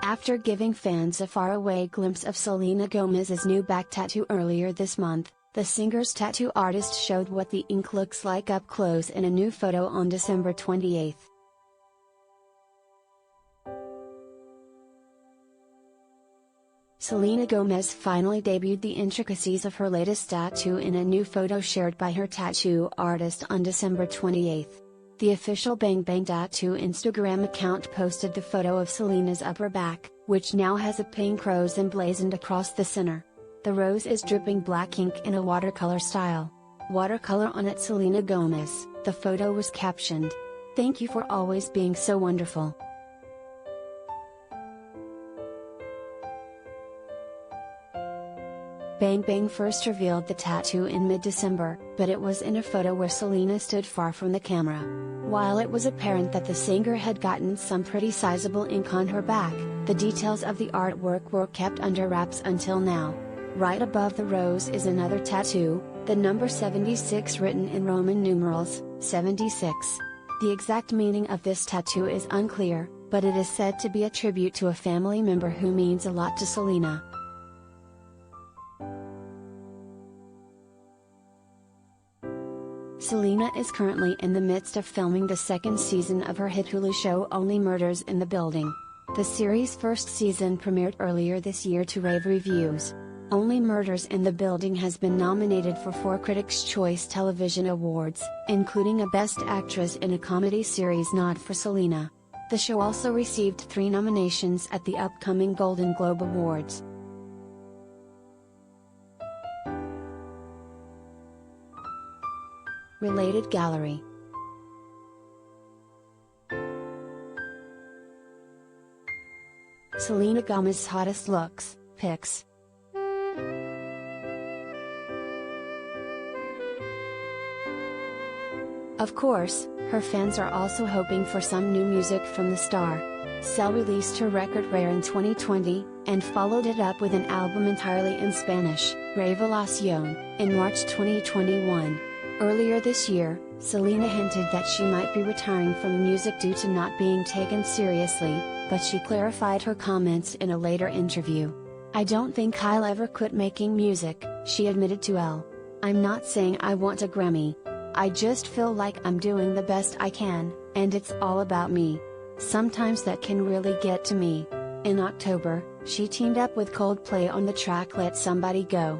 After giving fans a faraway glimpse of Selena Gomez's new back tattoo earlier this month, the singer's tattoo artist showed what the ink looks like up close in a new photo on December 28. Selena Gomez finally debuted the intricacies of her latest tattoo in a new photo shared by her tattoo artist on December 28. The official Bang Bang Tattoo Instagram account posted the photo of Selena's upper back, which now has a pink rose emblazoned across the center. The rose is dripping black ink in a watercolor style. Watercolor on it, Selena Gomez. The photo was captioned, "Thank you for always being so wonderful." Bang Bang first revealed the tattoo in mid-December, but it was in a photo where Selena stood far from the camera. While it was apparent that the singer had gotten some pretty sizable ink on her back, the details of the artwork were kept under wraps until now. Right above the rose is another tattoo, the number 76 written in Roman numerals, 76. The exact meaning of this tattoo is unclear, but it is said to be a tribute to a family member who means a lot to Selena. Selena is currently in the midst of filming the second season of her hit Hulu show Only Murders in the Building. The series' first season premiered earlier this year to rave reviews. Only Murders in the Building has been nominated for 4 Critics' Choice Television Awards, including a Best Actress in a Comedy Series nod for Selena. The show also received 3 nominations at the upcoming Golden Globe Awards. Related gallery. Selena Gomez's hottest looks, pics. Of course, her fans are also hoping for some new music from the star. Sel released her record Rare in 2020, and followed it up with an album entirely in Spanish, Revelación, in March 2021. Earlier this year, Selena hinted that she might be retiring from music due to not being taken seriously, but she clarified her comments in a later interview. "I don't think I'll ever quit making music," she admitted to Elle. "I'm not saying I want a Grammy. I just feel like I'm doing the best I can, and it's all about me. Sometimes that can really get to me." In October, she teamed up with Coldplay on the track Let Somebody Go.